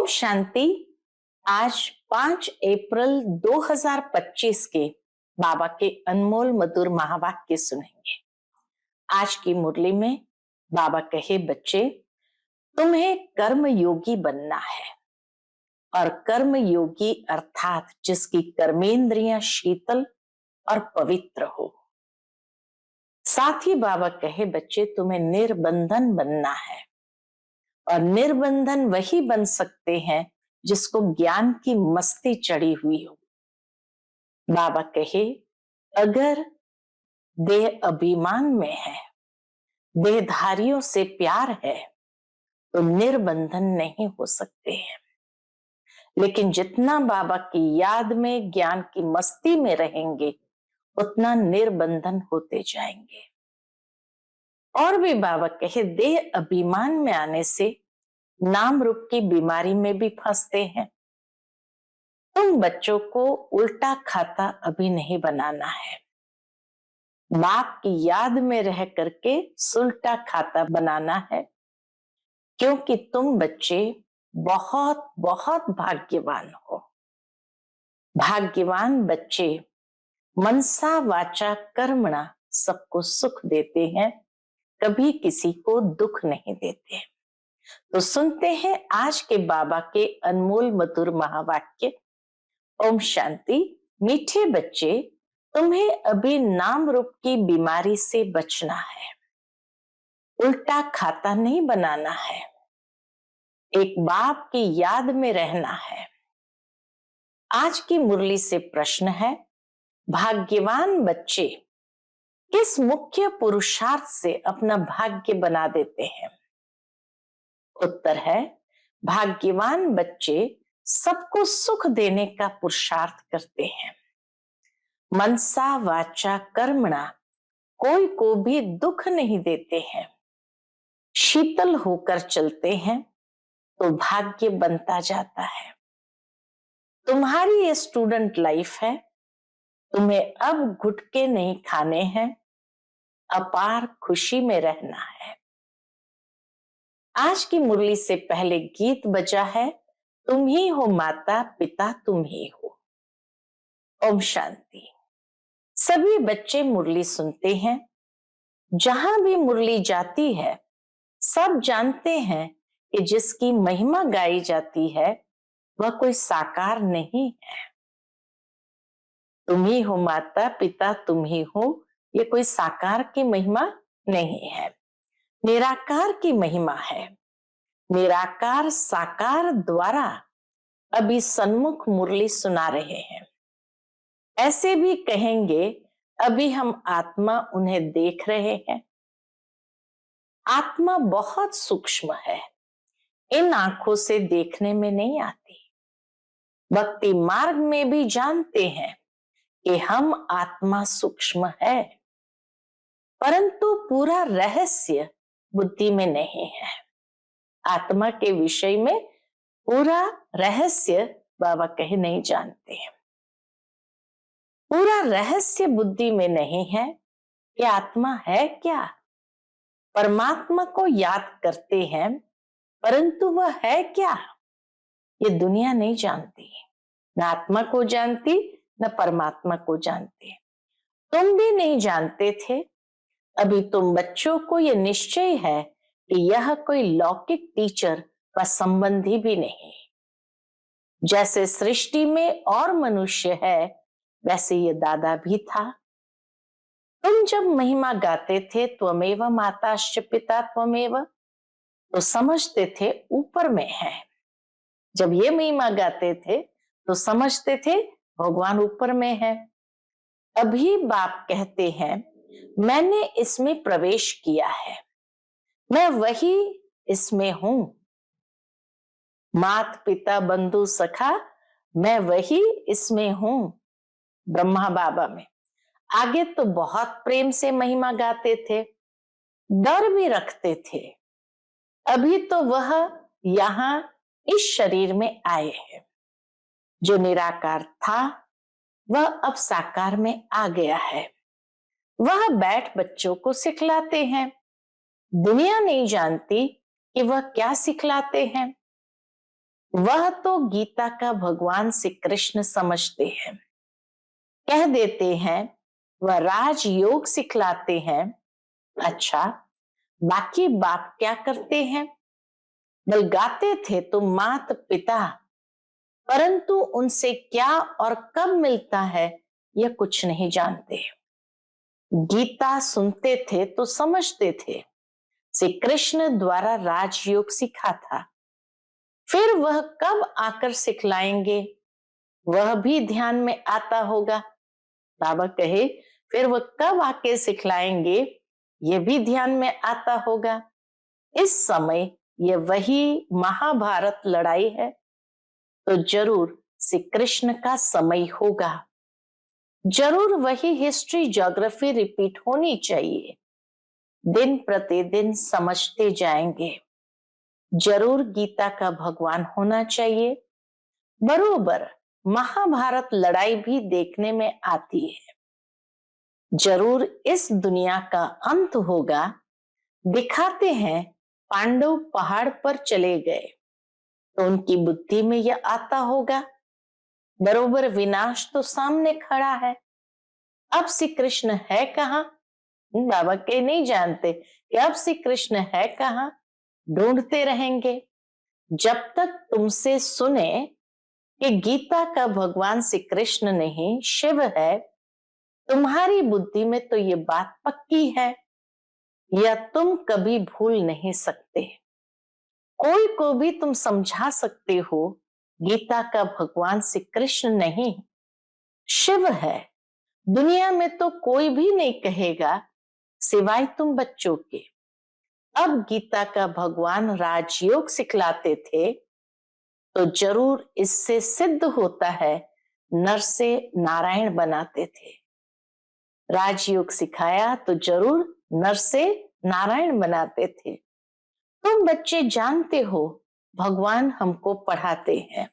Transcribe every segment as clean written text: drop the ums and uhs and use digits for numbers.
शांति। आज 5 अप्रैल 2025 के बाबा के अनमोल मधुर महावाक्य सुनेंगे। आज की मुरली में बाबा कहे, बच्चे तुम्हें कर्म योगी बनना है। और कर्म योगी अर्थात जिसकी कर्मेंद्रियां शीतल और पवित्र हो। साथ ही बाबा कहे, बच्चे तुम्हें निर्बंधन बनना है। और निर्बंधन वही बन सकते हैं जिसको ज्ञान की मस्ती चढ़ी हुई हो। बाबा कहे, अगर देह अभिमान में है, देहधारियों से प्यार है, तो निर्बंधन नहीं हो सकते हैं। लेकिन जितना बाबा की याद में ज्ञान की मस्ती में रहेंगे, उतना निर्बंधन होते जाएंगे। और भी बाबा कहे, देह अभिमान में आने से नाम रूप की बीमारी में भी फंसते हैं। तुम बच्चों को उल्टा खाता अभी नहीं बनाना है। बाप की याद में रह करके सुलटा खाता बनाना है, क्योंकि तुम बच्चे बहुत बहुत भाग्यवान हो। भाग्यवान बच्चे मनसा वाचा कर्मणा सबको सुख देते हैं, कभी किसी को दुख नहीं देते। तो सुनते हैं आज के बाबा के अनमोल मधुर महावाक्य। ओम शांति। मीठे बच्चे, तुम्हें अभी नाम रूप की बीमारी से बचना है। उल्टा खाता नहीं बनाना है। एक बाप की याद में रहना है। आज की मुरली से प्रश्न है, भाग्यवान बच्चे किस मुख्य पुरुषार्थ से अपना भाग्य बना देते हैं? उत्तर है, भाग्यवान बच्चे सबको सुख देने का पुरुषार्थ करते हैं। मनसा वाचा कर्मणा कोई को भी दुख नहीं देते हैं। शीतल होकर चलते हैं तो भाग्य बनता जाता है। तुम्हारी ये स्टूडेंट लाइफ है। तुम्हें अब गुटके नहीं खाने हैं, अपार खुशी में रहना है। आज की मुरली से पहले गीत बजा है, तुम ही हो माता पिता तुम ही हो। ओम शांति। सभी बच्चे मुरली सुनते हैं। जहां भी मुरली जाती है, सब जानते हैं कि जिसकी महिमा गाई जाती है वह कोई साकार नहीं है। तुम ही हो माता पिता तुम ही हो, ये कोई साकार की महिमा नहीं है, निराकार की महिमा है। निराकार साकार द्वारा अभी सन्मुख मुरली सुना रहे हैं। ऐसे भी कहेंगे, अभी हम आत्मा उन्हें देख रहे हैं। आत्मा बहुत सूक्ष्म है, इन आंखों से देखने में नहीं आती। भक्ति मार्ग में भी जानते हैं कि हम आत्मा सूक्ष्म है, परंतु पूरा रहस्य बुद्धि में नहीं है। आत्मा के विषय में पूरा रहस्य बाबा कहे नहीं जानते हैं। पूरा रहस्य बुद्धि में नहीं है कि आत्मा है क्या। परमात्मा को याद करते हैं, परंतु वह है क्या, ये दुनिया नहीं जानती। न आत्मा को जानती, न परमात्मा को जानती। तुम भी नहीं जानते थे। अभी तुम बच्चों को यह निश्चय है कि यह कोई लौकिक टीचर व संबंधी भी नहीं। जैसे सृष्टि में और मनुष्य है, वैसे ये दादा भी था। तुम जब महिमा गाते थे, त्वमेव माताश्च पिता त्वमेव, तो समझते थे ऊपर में है। जब ये महिमा गाते थे तो समझते थे भगवान ऊपर में है। अभी बाप कहते हैं, मैंने इसमें प्रवेश किया है, मैं वही इसमें हूं। मात पिता बंधु सखा, मैं वही इसमें हूं। ब्रह्मा बाबा में आगे तो बहुत प्रेम से महिमा गाते थे, डर भी रखते थे। अभी तो वह यहां इस शरीर में आए हैं। जो निराकार था वह अब साकार में आ गया है। वह बैठ बच्चों को सिखलाते हैं। दुनिया नहीं जानती कि वह क्या सिखलाते हैं। वह तो गीता का भगवान श्री कृष्ण समझते हैं। कह देते हैं वह राजयोग सिखलाते हैं। अच्छा, बाकी बाप क्या करते हैं? बल गाते थे तो मात पिता, परंतु उनसे क्या और कब मिलता है यह कुछ नहीं जानते। गीता सुनते थे तो समझते थे श्री कृष्ण द्वारा राजयोग सीखा था। फिर वह कब आकर सिखलाएंगे वह भी ध्यान में आता होगा। बाबा कहे फिर वह कब आके सिखलाएंगे यह भी ध्यान में आता होगा। इस समय यह वही महाभारत लड़ाई है, तो जरूर श्री कृष्ण का समय होगा। जरूर वही हिस्ट्री ज्योग्राफी रिपीट होनी चाहिए। दिन प्रतिदिन समझते जाएंगे। जरूर गीता का भगवान होना चाहिए। बरोबर महाभारत लड़ाई भी देखने में आती है। जरूर इस दुनिया का अंत होगा। दिखाते हैं पांडव पहाड़ पर चले गए तो उनकी बुद्धि में यह आता होगा। बरोबर विनाश तो सामने खड़ा है। अब श्री कृष्ण है कहाँ? बाबा के नहीं जानते कि अब श्री कृष्ण है कहाँ। ढूंढते रहेंगे जब तक तुमसे सुने कि गीता का भगवान श्री कृष्ण नहीं शिव है। तुम्हारी बुद्धि में तो ये बात पक्की है, यह तुम कभी भूल नहीं सकते। कोई को भी तुम समझा सकते हो गीता का भगवान श्री कृष्ण नहीं शिव है। दुनिया में तो कोई भी नहीं कहेगा सिवाय तुम बच्चों के। अब गीता का भगवान राजयोग सिखलाते थे तो जरूर इससे सिद्ध होता है नर से नारायण बनाते थे। राजयोग सिखाया तो जरूर नर से नारायण बनाते थे। तुम बच्चे जानते हो भगवान हमको पढ़ाते हैं।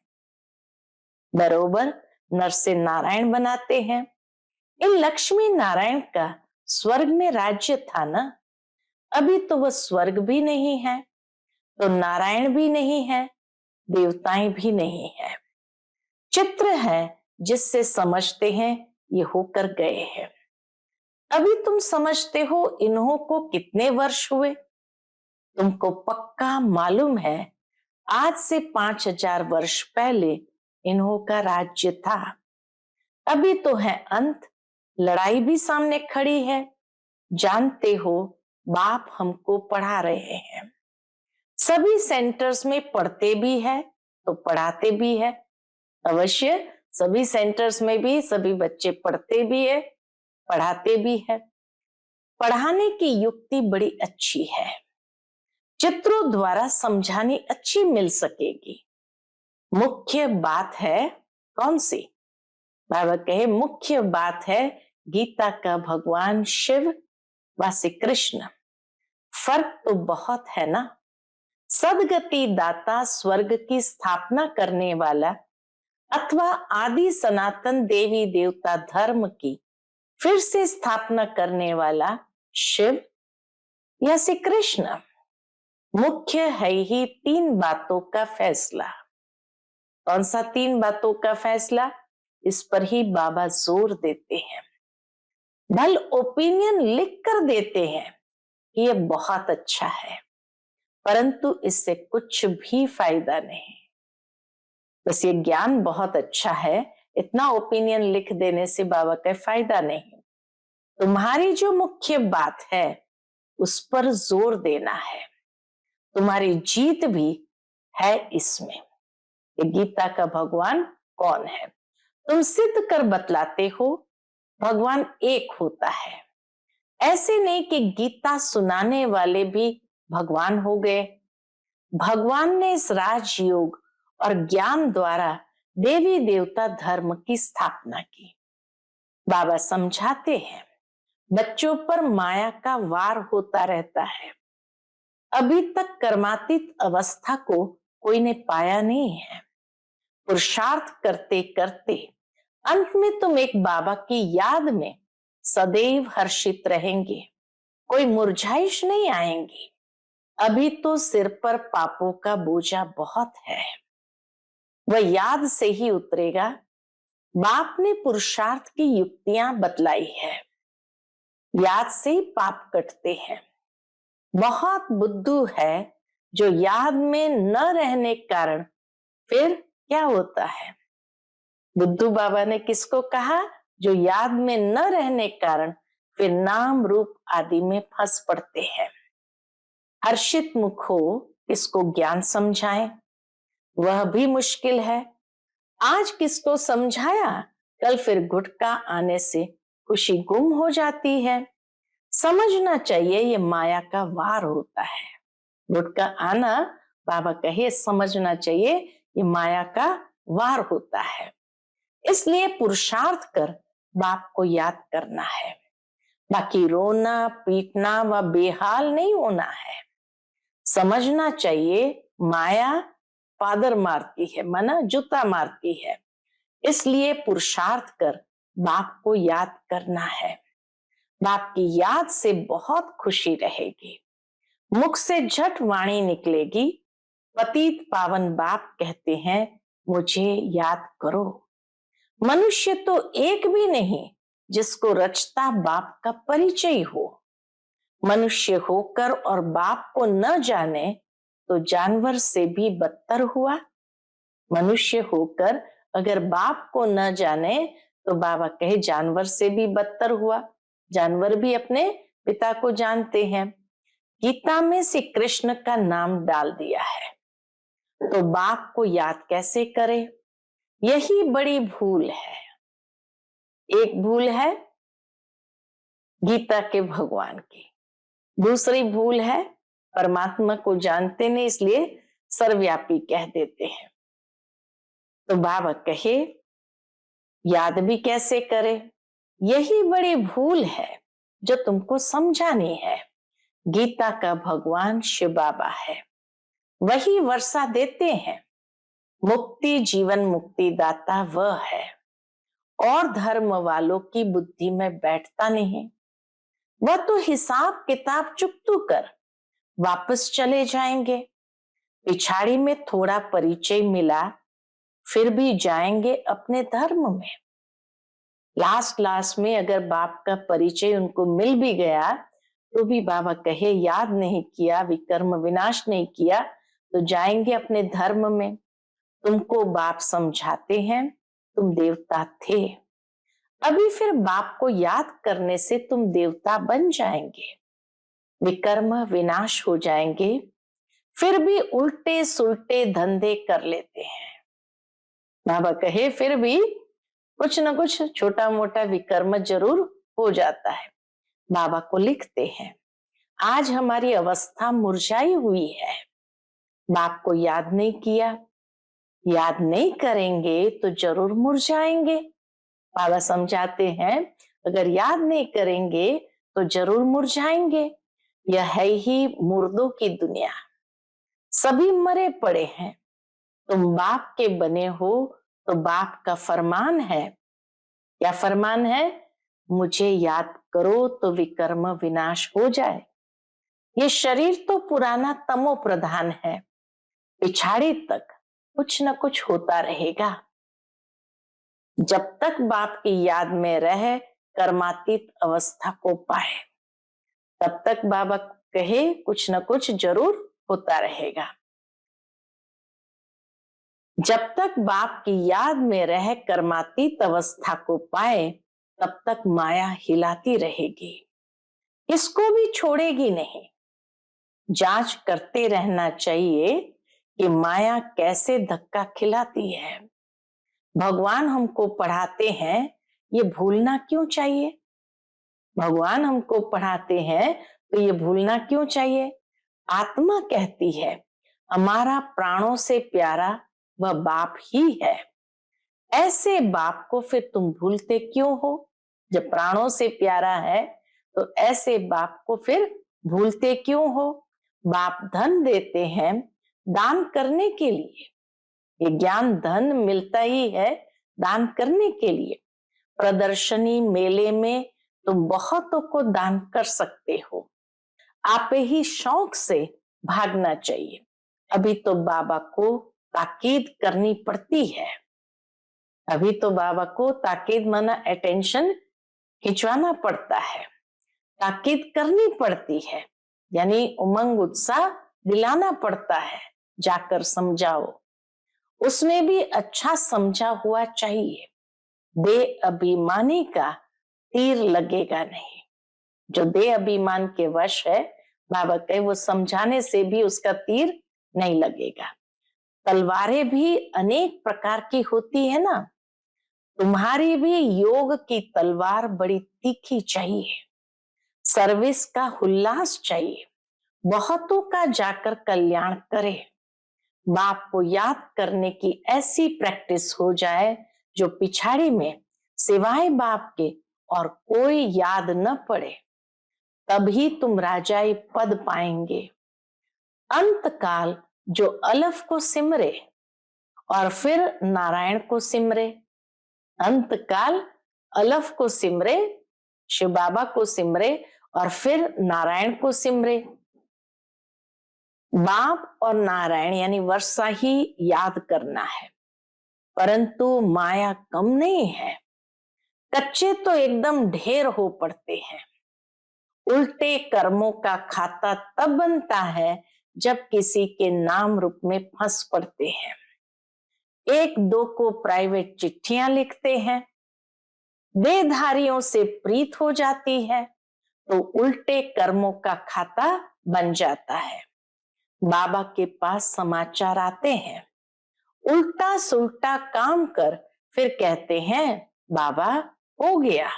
बरोबर नर से नारायण बनाते हैं। इन लक्ष्मी नारायण का स्वर्ग में राज्य था ना। अभी तो वह स्वर्ग भी नहीं है, तो नारायण भी नहीं है, देवताएं भी नहीं है। चित्र है जिससे समझते हैं ये होकर गए हैं। अभी तुम समझते हो इन्हों को कितने वर्ष हुए? तुमको पक्का मालूम है आज से 5000 वर्ष पहले इन्हों का राज्य था। अभी तो है अंत, लड़ाई भी सामने खड़ी है। जानते हो बाप हमको पढ़ा रहे हैं। सभी सेंटर्स में पढ़ते भी है तो पढ़ाते भी है। अवश्य सभी सेंटर्स में भी सभी बच्चे पढ़ते भी है पढ़ाते भी है। पढ़ाने की युक्ति बड़ी अच्छी है। चित्रों द्वारा समझानी अच्छी मिल सकेगी। मुख्य बात है कौन सी? बाबा कहे मुख्य बात है गीता का भगवान शिव व श्री कृष्ण। फर्क तो बहुत है ना। सदगति दाता स्वर्ग की स्थापना करने वाला अथवा आदि सनातन देवी देवता धर्म की फिर से स्थापना करने वाला शिव या श्री कृष्ण। मुख्य है ही 3 बातों का फैसला। कौन सा 3 बातों का फैसला? इस पर ही बाबा जोर देते हैं। भल ओपिनियन लिख कर देते हैं कि यह बहुत अच्छा है, परंतु इससे कुछ भी फायदा नहीं। बस ये ज्ञान बहुत अच्छा है, इतना ओपिनियन लिख देने से बाबा का फायदा नहीं। तुम्हारी जो मुख्य बात है उस पर जोर देना है। तुम्हारी जीत भी है इसमें। ये गीता का भगवान कौन है? तुम सिद्ध कर बतलाते हो भगवान एक होता है। ऐसे नहीं कि गीता सुनाने वाले भी भगवान हो गए। भगवान ने इस राजयोग और ज्ञान द्वारा देवी देवता धर्म की स्थापना की। बाबा समझाते हैं बच्चों पर माया का वार होता रहता है। अभी तक कर्मातीत अवस्था को कोई ने पाया नहीं है। पुरुषार्थ करते करते अंत में तुम एक बाबा की याद में सदैव हर्षित रहेंगे। कोई मुरझाइश नहीं आएंगी। अभी तो सिर पर पापों का बोझा बहुत है। वह याद से ही उतरेगा। बाप ने पुरुषार्थ की युक्तियां बतलाई है। याद से ही पाप कटते हैं। बहुत बुद्धू है जो याद में न रहने के कारण फिर क्या होता है। बुद्धू बाबा ने किसको कहा? जो याद में न रहने के कारण फिर नाम रूप आदि में फंस पड़ते हैं। हर्षित मुख हो किसको ज्ञान समझाएं, वह भी मुश्किल है। आज किसको समझाया, कल फिर गुटका आने से खुशी गुम हो जाती है। समझना चाहिए ये माया का वार होता है। गुटका आना, बाबा कहे समझना चाहिए ये माया का वार होता है। इसलिए पुरुषार्थ कर बाप को याद करना है। बाकी रोना पीटना व बेहाल नहीं होना है। समझना चाहिए माया पादर मारती है, माना जूता मारती है। इसलिए पुरुषार्थ कर बाप को याद करना है। बाप की याद से बहुत खुशी रहेगी। मुख से झट वाणी निकलेगी, पतित पावन बाप कहते हैं मुझे याद करो। मनुष्य तो एक भी नहीं जिसको रचता बाप का परिचय हो। मनुष्य होकर और बाप को न जाने तो जानवर से भी बदतर हुआ। मनुष्य होकर अगर बाप को न जाने तो बाबा कहे जानवर से भी बदतर हुआ। जानवर भी अपने पिता को जानते हैं। गीता में श्री कृष्ण का नाम डाल दिया है, तो बाप को याद कैसे करें? यही बड़ी भूल है। एक भूल है गीता के भगवान की, दूसरी भूल है परमात्मा को जानते नहीं इसलिए सर्वव्यापी कह देते हैं। तो बाबा कहे याद भी कैसे करे? यही बड़ी भूल है जो तुमको समझानी है। गीता का भगवान शिव बाबा है, वही वर्षा देते हैं। मुक्ति जीवन मुक्ति दाता वह है, और धर्म वालों की बुद्धि में बैठता नहीं। वह तो हिसाब किताब चुकतू कर वापस चले जाएंगे। पिछाड़ी में थोड़ा परिचय मिला फिर भी जाएंगे अपने धर्म में। लास्ट में अगर बाप का परिचय उनको मिल भी गया तो भी बाबा कहे याद नहीं किया, विकर्म विनाश नहीं किया तो जाएंगे अपने धर्म में। तुमको बाप समझाते हैं तुम देवता थे, अभी फिर बाप को याद करने से तुम देवता बन जाएंगे। विकर्म विनाश हो जाएंगे, फिर भी उल्टे सुलटे धंधे कर लेते हैं। बाबा कहे फिर भी कुछ न कुछ छोटा मोटा विकर्म जरूर हो जाता है। बाबा को लिखते हैं आज हमारी अवस्था मुरझाई हुई है, बाप को याद नहीं किया, याद नहीं करेंगे तो जरूर मुरझाएंगे। बाबा समझाते हैं अगर याद नहीं करेंगे तो जरूर मुरझाएंगे। यह है ही मुर्दों की दुनिया, सभी मरे पड़े हैं। तुम बाप के बने हो तो बाप का फरमान है। क्या फरमान है? मुझे याद करो तो विकर्म विनाश हो जाए। ये शरीर तो पुराना तमो प्रधान है, पिछाड़ी तक कुछ न कुछ होता रहेगा। जब तक बाप की याद में रहे कर्मातीत अवस्था को पाए तब तक बाबा कहे कुछ न कुछ जरूर होता रहेगा। जब तक बाप की याद में रह कर्मातीत अवस्था को पाए तब तक माया हिलाती रहेगी, इसको भी छोड़ेगी नहीं। जांच करते रहना चाहिए कि माया कैसे धक्का खिलाती है। भगवान हमको पढ़ाते हैं ये भूलना क्यों चाहिए? भगवान हमको पढ़ाते हैं तो ये भूलना क्यों चाहिए? आत्मा कहती है हमारा प्राणों से प्यारा वह बाप ही है। ऐसे बाप को फिर तुम भूलते क्यों हो? जब प्राणों से प्यारा है तो ऐसे बाप को फिर भूलते क्यों हो? बाप धन देते हैं दान करने के लिए। ये ज्ञान धन मिलता ही है दान करने के लिए। प्रदर्शनी मेले में तुम बहुतों को दान कर सकते हो, आप ही शौक से भागना चाहिए। अभी तो बाबा को ताकीद करनी पड़ती है। अभी तो बाबा को ताकीद माना अटेंशन खिंचवाना पड़ता है, ताकीद करनी पड़ती है, यानी उमंग उत्साह दिलाना पड़ता है, जाकर समझाओ। उसमें भी अच्छा समझा हुआ चाहिए। बेअभिमानी का तीर लगेगा नहीं। जो दे अभिमान के वश है, बाबा कहे वो समझाने से भी उसका तीर नहीं लगेगा। तलवारें भी अनेक प्रकार की होती है ना, तुम्हारी भी योग की तलवार बड़ी तीखी चाहिए। सर्विस का उल्लास चाहिए, बहुतों का जाकर कल्याण करे। बाप को याद करने की ऐसी प्रैक्टिस हो जाए जो पिछाड़ी में सिवाय बाप के और कोई याद न पड़े, तभी तुम राजाई पद पाएंगे। अंत काल जो अलफ को सिमरे और फिर नारायण को सिमरे, अंत काल अलफ को सिमरे, शिव बाबा को सिमरे और फिर नारायण को सिमरे। बाप और नारायण यानी वर्षा ही याद करना है, परंतु माया कम नहीं है। कच्चे तो एकदम ढेर हो पड़ते हैं। उल्टे कर्मों का खाता तब बनता है जब किसी के नाम रूप में फंस पड़ते हैं। एक दो को प्राइवेट चिट्ठियां लिखते हैं, देहधारियों से प्रीत हो जाती है, तो उल्टे कर्मों का खाता बन जाता है। बाबा के पास समाचार आते हैं, उल्टा सुल्टा काम कर फिर कहते हैं बाबा हो गया।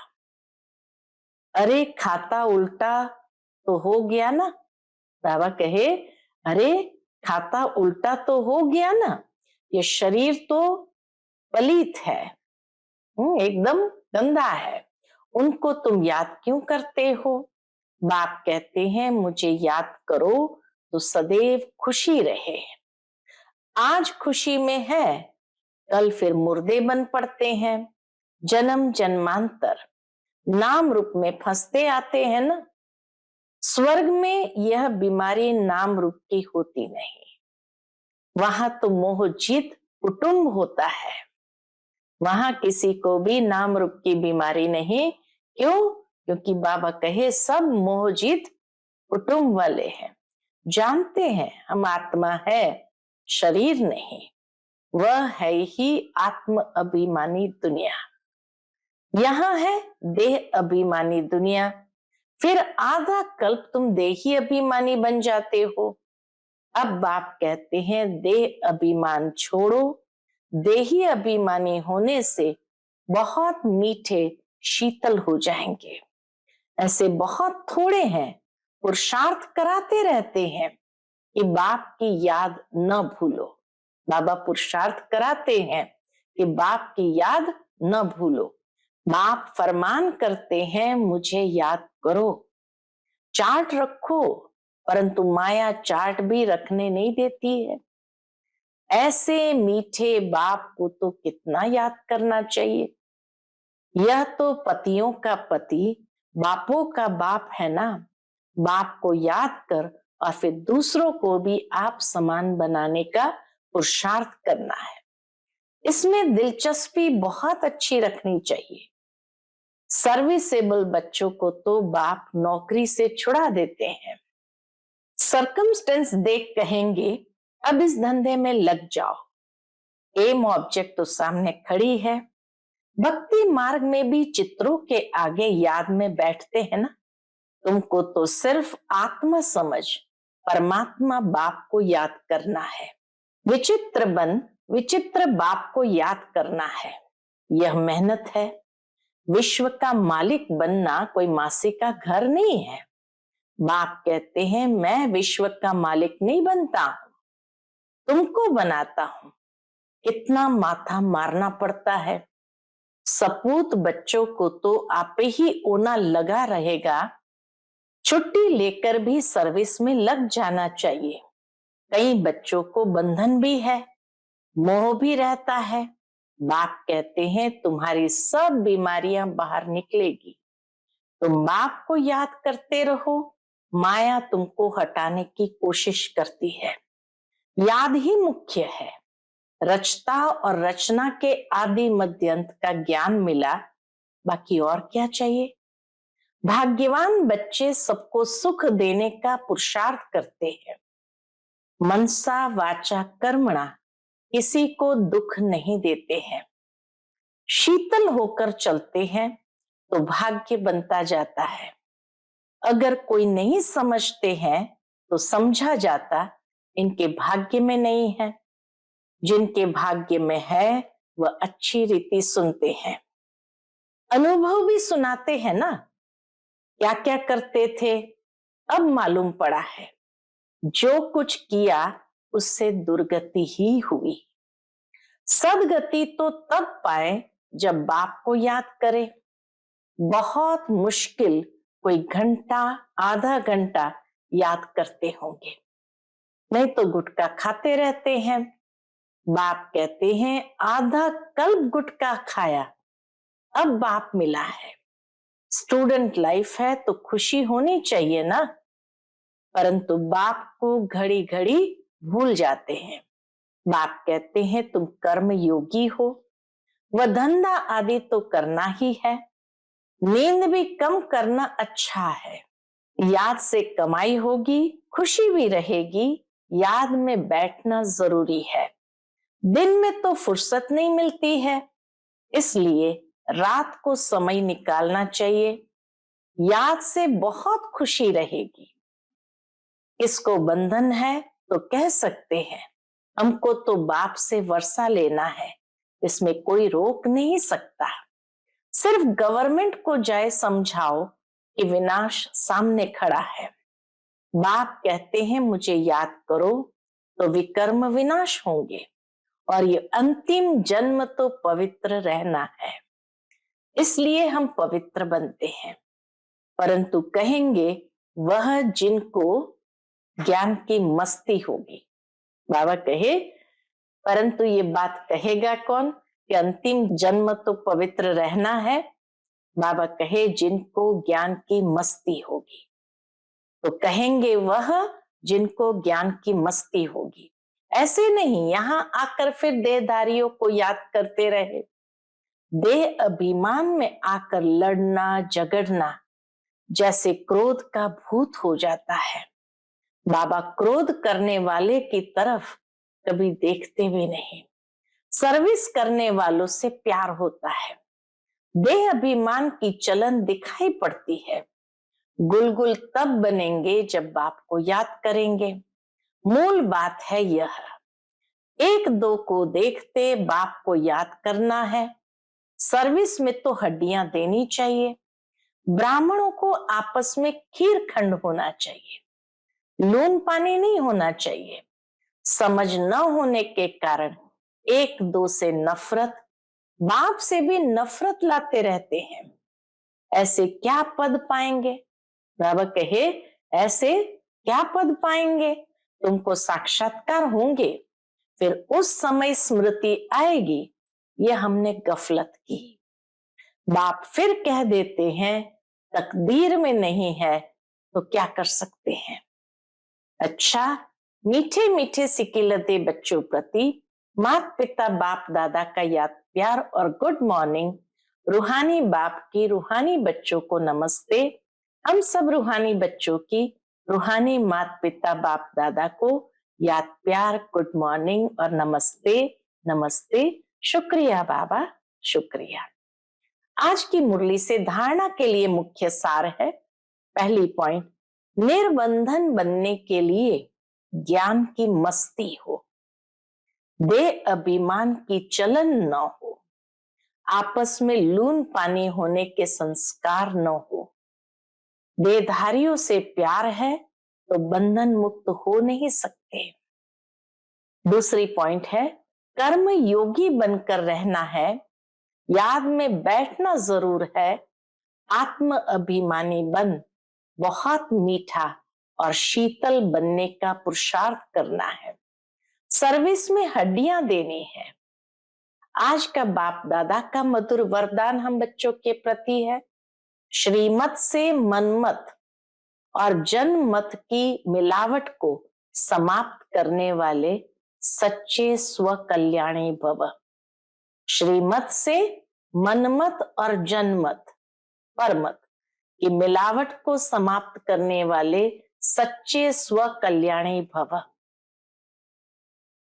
अरे खाता उल्टा तो हो गया ना। बाबा कहे अरे खाता उल्टा तो हो गया ना, ये शरीर तो पलीत है, एकदम गंदा है, उनको तुम याद क्यों करते हो। बाप कहते हैं मुझे याद करो तो सदैव खुशी रहे। आज खुशी में है, कल फिर मुर्दे बन पड़ते हैं। जन्म जन्मांतर नाम रूप में फंसते आते हैं ना। स्वर्ग में यह बीमारी नाम रूप की होती नहीं, वहां तो मोह जीत कुटुंब होता है। वहां किसी को भी नाम रूप की बीमारी नहीं। क्यों? क्योंकि बाबा कहे सब मोह जीत कुटुंब वाले हैं, जानते हैं हम आत्मा है, शरीर नहीं। वह है ही आत्म अभिमानी दुनिया। यहां है देह अभिमानी दुनिया। फिर आधा कल्प तुम देही अभिमानी बन जाते हो। अब बाप कहते हैं देह अभिमान छोड़ो। देही अभिमानी होने से बहुत मीठे शीतल हो जाएंगे। ऐसे बहुत थोड़े हैं, पुरुषार्थ कराते रहते हैं कि बाप की याद न भूलो। बाबा पुरुषार्थ कराते हैं कि बाप की याद न भूलो। बाप फरमान करते हैं मुझे याद करो। चार्ट रखो, परंतु माया चार्ट भी रखने नहीं देती है। ऐसे मीठे बाप को तो कितना याद करना चाहिए। यह तो पतियों का पति, बापों का बाप है ना। बाप को याद कर और फिर दूसरों को भी आप समान बनाने का पुरुषार्थ करना है। इसमें दिलचस्पी बहुत अच्छी रखनी चाहिए। सर्विसेबल बच्चों को तो बाप नौकरी से छुड़ा देते हैं। सर्कमस्टेंस देख कहेंगे अब इस धंधे में लग जाओ। एम ऑब्जेक्ट तो सामने खड़ी है। भक्ति मार्ग में भी चित्रों के आगे याद में बैठते हैं ना। तुमको तो सिर्फ आत्मा समझ परमात्मा बाप को याद करना है। विचित्र बन विचित्र बाप को याद करना है, यह मेहनत है। विश्व का मालिक बनना कोई मासी का घर नहीं है। बाप कहते हैं मैं विश्व का मालिक नहीं बनता हूं, तुमको बनाता हूं। कितना माथा मारना पड़ता है। सपूत बच्चों को तो आप ही ओना लगा रहेगा। छुट्टी लेकर भी सर्विस में लग जाना चाहिए। कई बच्चों को बंधन भी है, मोह भी रहता है। बाप कहते हैं तुम्हारी सब बीमारियां बाहर निकलेगी। तुम बाप को याद करते रहो, माया तुमको हटाने की कोशिश करती है। याद ही मुख्य है। रचता और रचना के आदि मध्य अंत का ज्ञान मिला, बाकी और क्या चाहिए। भाग्यवान बच्चे सबको सुख देने का पुरुषार्थ करते हैं। मनसा वाचा कर्मणा किसी को दुख नहीं देते हैं। शीतल होकर चलते हैं तो भाग्य बनता जाता है। अगर कोई नहीं समझते हैं तो समझा जाता इनके भाग्य में नहीं है। जिनके भाग्य में है वह अच्छी रीति सुनते हैं। अनुभव भी सुनाते हैं ना, क्या क्या करते थे अब मालूम पड़ा है। जो कुछ किया उससे दुर्गति ही हुई। सदगति तो तब पाए जब बाप को याद करे। बहुत मुश्किल कोई घंटा आधा घंटा याद करते होंगे, नहीं तो गुटखा खाते रहते हैं। बाप कहते हैं आधा कल्प गुटखा खाया, अब बाप मिला है। स्टूडेंट लाइफ है तो खुशी होनी चाहिए ना, परंतु बाप को घड़ी घड़ी भूल जाते हैं। बाप कहते हैं तुम कर्म योगी हो, वह धंधा आदि तो करना ही है। नींद भी कम करना अच्छा है। याद से कमाई होगी, खुशी भी रहेगी। याद में बैठना जरूरी है। दिन में तो फुर्सत नहीं मिलती है, इसलिए रात को समय निकालना चाहिए। याद से बहुत खुशी रहेगी। इसको बंधन है तो कह सकते हैं हमको तो बाप से वर्षा लेना है, इसमें कोई रोक नहीं सकता। सिर्फ गवर्नमेंट को जाए समझाओ कि विनाश सामने खड़ा है। बाप कहते हैं मुझे याद करो तो विकर्म विनाश होंगे, और ये अंतिम जन्म तो पवित्र रहना है, इसलिए हम पवित्र बनते हैं। परंतु कहेंगे वह जिनको ज्ञान की मस्ती होगी। बाबा कहे परंतु ये बात कहेगा कौन कि अंतिम जन्म तो पवित्र रहना है। बाबा कहे जिनको ज्ञान की मस्ती होगी, तो कहेंगे वह जिनको ज्ञान की मस्ती होगी। ऐसे नहीं यहां आकर फिर देहधारियों को याद करते रहे। देह अभिमान में आकर लड़ना झगड़ना जैसे क्रोध का भूत हो जाता है। बाबा क्रोध करने वाले की तरफ कभी देखते भी नहीं। सर्विस करने वालों से प्यार होता है। देह अभिमान की चलन दिखाई पड़ती है। गुलगुल तब बनेंगे जब बाप को याद करेंगे। मूल बात है यह, एक दो को देखते बाप को याद करना है। सर्विस में तो हड्डियां देनी चाहिए। ब्राह्मणों को आपस में खीर खंड होना चाहिए, लून पानी नहीं होना चाहिए। समझ न होने के कारण एक दो से नफरत, बाप से भी नफरत लाते रहते हैं। ऐसे क्या पद पाएंगे। बाबा कहे ऐसे क्या पद पाएंगे, तुमको साक्षात्कार होंगे, फिर उस समय स्मृति आएगी ये हमने गफलत की। बाप फिर कह देते हैं तकदीर में नहीं है तो क्या कर सकते हैं। अच्छा, मीठे मीठे सिकिलते बच्चों प्रति माता पिता बाप दादा का याद प्यार और गुड मॉर्निंग। रूहानी बाप की रूहानी बच्चों को नमस्ते। हम सब रूहानी बच्चों की रूहानी माता पिता बाप दादा को याद प्यार गुड मॉर्निंग और नमस्ते नमस्ते। शुक्रिया बाबा, शुक्रिया। आज की मुरली से धारणा के लिए मुख्य सार है। पहली पॉइंट, निर्बंधन बनने के लिए ज्ञान की मस्ती हो, देह अभिमान की चलन न हो, आपस में लून पानी होने के संस्कार न हो। देहधारियों से प्यार है तो बंधन मुक्त हो नहीं सकते। दूसरी पॉइंट है कर्म योगी बनकर रहना है, याद में बैठना जरूर है। आत्म अभिमानी बन बहुत मीठा और शीतल बनने का पुरुषार्थ करना है। सर्विस में हड्डियां देनी है। आज का बाप दादा का मधुर वरदान हम बच्चों के प्रति है, श्रीमत से मनमत और जनमत की मिलावट को समाप्त करने वाले सच्चे स्व कल्याणी भव। श्रीमत से मनमत और जनमत परमत की मिलावट को समाप्त करने वाले सच्चे स्व कल्याणी भव।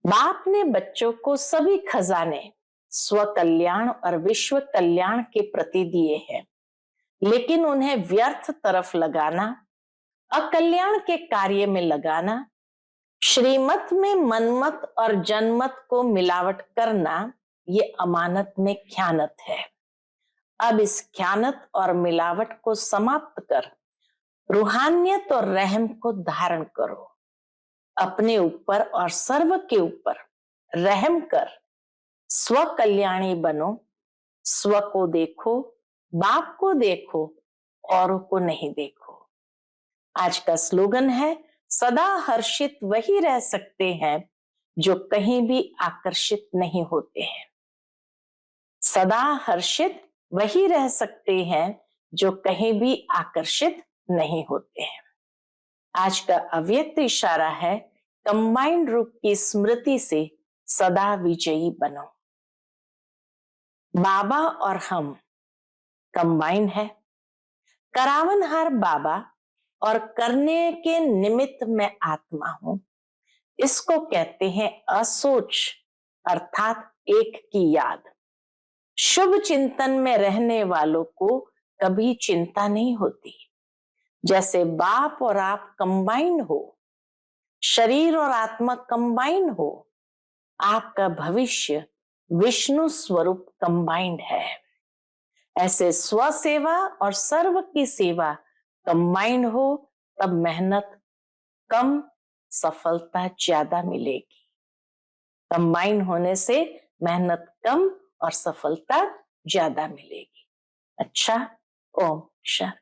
बाप ने बच्चों को सभी खजाने स्व कल्याण और विश्व कल्याण के प्रति दिए हैं, लेकिन उन्हें व्यर्थ तरफ लगाना, अकल्याण के कार्य में लगाना, श्रीमत में मनमत और जनमत को मिलावट करना, ये अमानत में ख्यानत है। अब इस ख्यानत और मिलावट को समाप्त कर रूहानियत और रहम को धारण करो। अपने ऊपर और सर्व के ऊपर रहम कर स्व कल्याणी बनो। स्व को देखो, बाप को देखो, औरों को नहीं देखो। आज का स्लोगन है, सदा हर्षित वही रह सकते हैं जो कहीं भी आकर्षित नहीं होते हैं। सदा हर्षित वही रह सकते हैं जो कहीं भी आकर्षित नहीं होते हैं। आज का अव्यक्त इशारा है, कंबाइंड रूप की स्मृति से सदा विजयी बनो। बाबा और हम कंबाइंड है। करावनहार बाबा और करने के निमित्त मैं आत्मा हूं। इसको कहते हैं असोच, अर्थात एक की याद। शुभ चिंतन में रहने वालों को कभी चिंता नहीं होती। जैसे बाप और आप कंबाइन हो, शरीर और आत्मा कंबाइन हो, आपका भविष्य विष्णु स्वरूप कंबाइंड है। ऐसे स्व सेवा और सर्व की सेवा कंबाइंड हो, तब मेहनत कम, सफलता ज्यादा मिलेगी। कंबाइन होने से मेहनत कम और सफलता ज्यादा मिलेगी। अच्छा, ओम शांति।